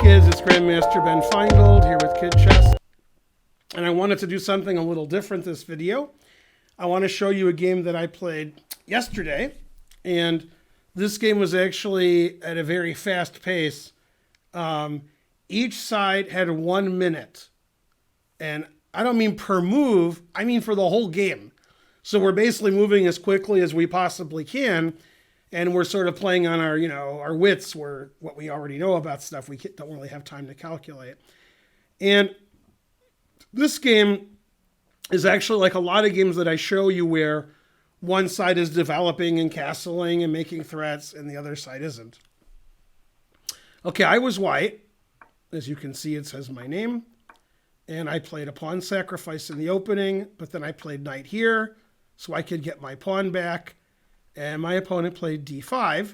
kids, it's Grandmaster Ben Finegold here with Kid Chess. And I wanted to do something a little different this video. I want to show you a game that I played yesterday. And this game was actually at a very fast pace. Each side had 1 minute. And I don't mean per move, I mean for the whole game. So we're basically moving as quickly as we possibly can. And we're sort of playing on our, our wits, where what we already know about stuff we don't really have time to calculate. And this game is actually like a lot of games that I show you where one side is developing and castling and making threats and the other side isn't. Okay, I was white. As you can see, it says my name. And I played a pawn sacrifice in the opening, but then I played knight here so I could get my pawn back. And my opponent played d5.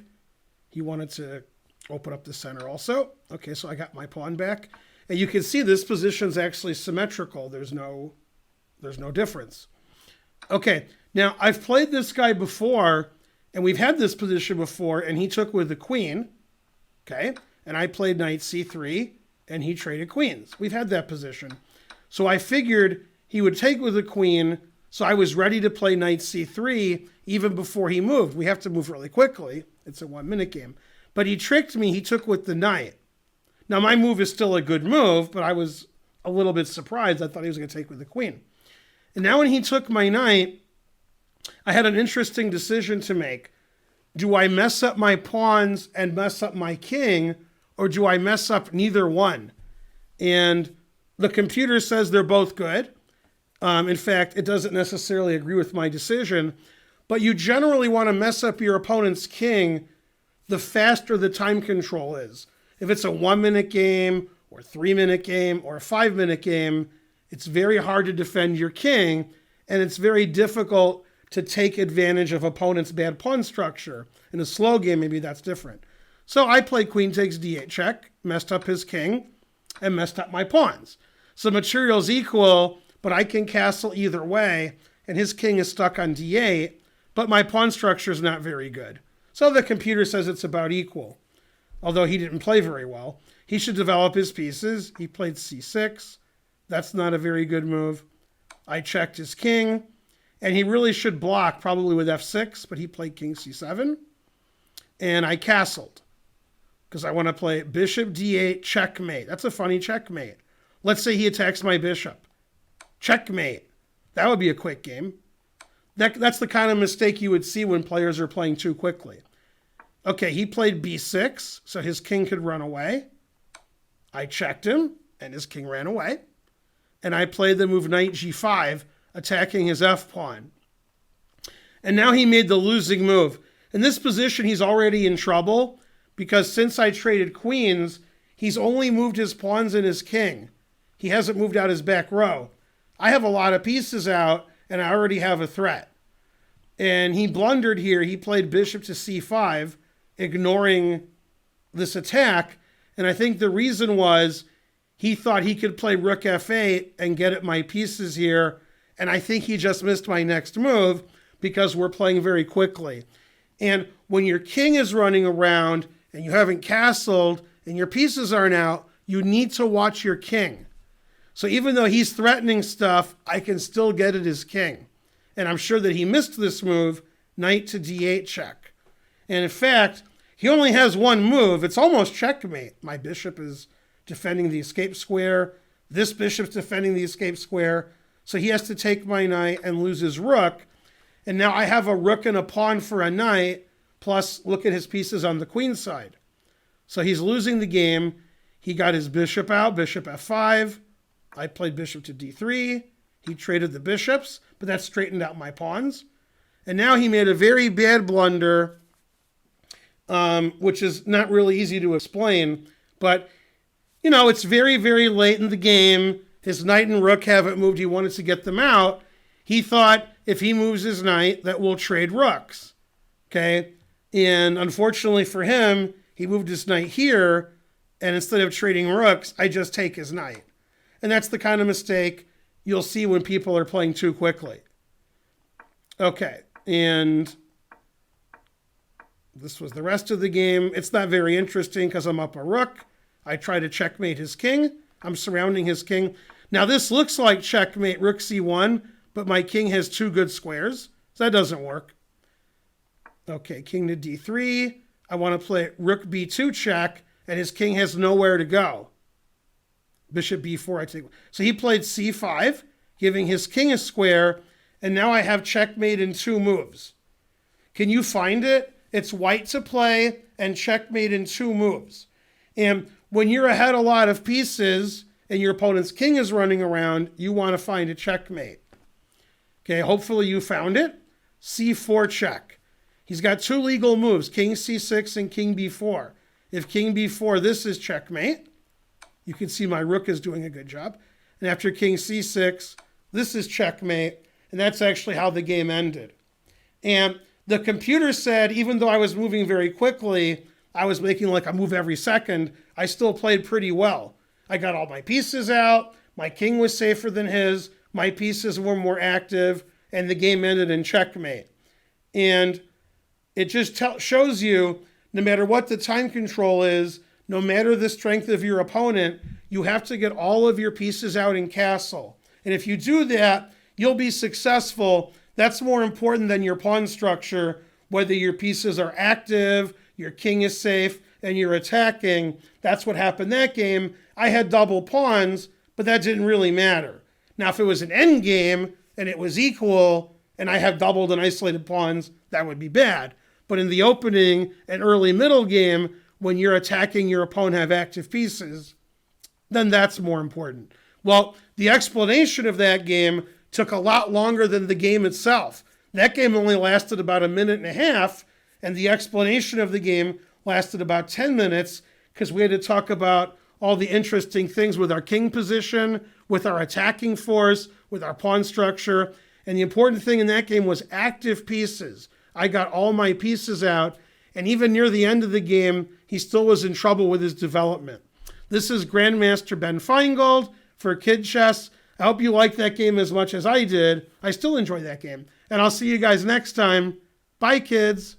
He wanted to open up the center also. Okay, so I got my pawn back. And you can see this position's actually symmetrical. There's no difference. Okay, now I've played this guy before, and we've had this position before, and he took with the queen. Okay, and I played knight c3, and he traded queens. We've had that position. So I figured he would take with the queen, so I was ready to play knight c3 even before he moved. We have to move really quickly. It's a 1 minute game. But he tricked me. He took with the knight. Now, my move is still a good move, but I was a little bit surprised. I thought he was going to take with the queen. And now when he took my knight, I had an interesting decision to make. Do I mess up my pawns and mess up my king, or do I mess up neither one? And the computer says they're both good. In fact, it doesn't necessarily agree with my decision, but you generally want to mess up your opponent's king the faster the time control is. If it's a 1 minute game or 3 minute game or a 5 minute game, it's very hard to defend your king, and it's very difficult to take advantage of opponent's bad pawn structure. In a slow game, maybe that's different. So I played queen takes d8 check, messed up his king, and messed up my pawns. So material's equal, but I can castle either way, and his king is stuck on d8, but my pawn structure is not very good. So the computer says it's about equal, although he didn't play very well. He should develop his pieces. He played c6. That's not a very good move. I checked his king, and he really should block, probably with f6, but he played king c7, and I castled because I want to play bishop d8 checkmate. That's a funny checkmate. Let's say he attacks my bishop. Checkmate. That would be a quick game. That's the kind of mistake you would see when players are playing too quickly. Okay, he played b6, so his king could run away. I checked him, and his king ran away. And I played the move knight g5, attacking his f-pawn. And now he made the losing move. In this position, he's already in trouble, because since I traded queens, he's only moved his pawns and his king. He hasn't moved out his back row. I have a lot of pieces out, and I already have a threat. And he blundered here. He played bishop to c5, ignoring this attack. And I think the reason was he thought he could play rook f8 and get at my pieces here. And I think he just missed my next move because we're playing very quickly. And when your king is running around and you haven't castled and your pieces aren't out, you need to watch your king. So even though he's threatening stuff, I can still get at his king. And I'm sure that he missed this move, knight to d8 check. And in fact, he only has one move. It's almost checkmate. My bishop is defending the escape square. This bishop's defending the escape square. So he has to take my knight and lose his rook. And now I have a rook and a pawn for a knight, plus look at his pieces on the queen side. So he's losing the game. He got his bishop out, bishop f5. I played bishop to d3. He traded the bishops, but that straightened out my pawns. And now he made a very bad blunder, which is not really easy to explain. But, it's very, very late in the game. His knight and rook haven't moved. He wanted to get them out. He thought if he moves his knight, that we'll trade rooks. Okay? And unfortunately for him, he moved his knight here. And instead of trading rooks, I just take his knight. And that's the kind of mistake you'll see when people are playing too quickly. Okay, and this was the rest of the game. It's not very interesting because I'm up a rook. I try to checkmate his king. I'm surrounding his king. Now this looks like checkmate rook c1, but my king has 2 good squares, so that doesn't work. Okay, king to d3. I want to play rook b2 check, and his king has nowhere to go. Bishop b4, I take. So he played c5, giving his king a square, and now I have checkmate in 2 moves. Can you find it? It's white to play and checkmate in 2 moves. And when you're ahead a lot of pieces and your opponent's king is running around, you want to find a checkmate. Okay, hopefully you found it. c4 check. He's got 2 legal moves, king c6 and king b4. If king b4, this is checkmate. You can see my rook is doing a good job. And after king c6, this is checkmate. And that's actually how the game ended. And the computer said, even though I was moving very quickly, I was making like a move every second, I still played pretty well. I got all my pieces out. My king was safer than his. My pieces were more active. And the game ended in checkmate. And it just shows you, no matter what the time control is, no matter the strength of your opponent, you have to get all of your pieces out in castle. And if you do that, you'll be successful. That's more important than your pawn structure, whether your pieces are active, your king is safe, and you're attacking. That's what happened that game. I had double pawns, but that didn't really matter. Now, if it was an end game and it was equal, and I have doubled and isolated pawns, that would be bad. But in the opening and early middle game, when you're attacking your opponent have active pieces, then that's more important. Well, the explanation of that game took a lot longer than the game itself. That game only lasted about 1.5 minutes, and the explanation of the game lasted about 10 minutes because we had to talk about all the interesting things with our king position, with our attacking force, with our pawn structure. And the important thing in that game was active pieces. I got all my pieces out, and even near the end of the game, he still was in trouble with his development. This is Grandmaster Ben Finegold for Kid Chess. I hope you liked that game as much as I did. I still enjoy that game. And I'll see you guys next time. Bye, kids.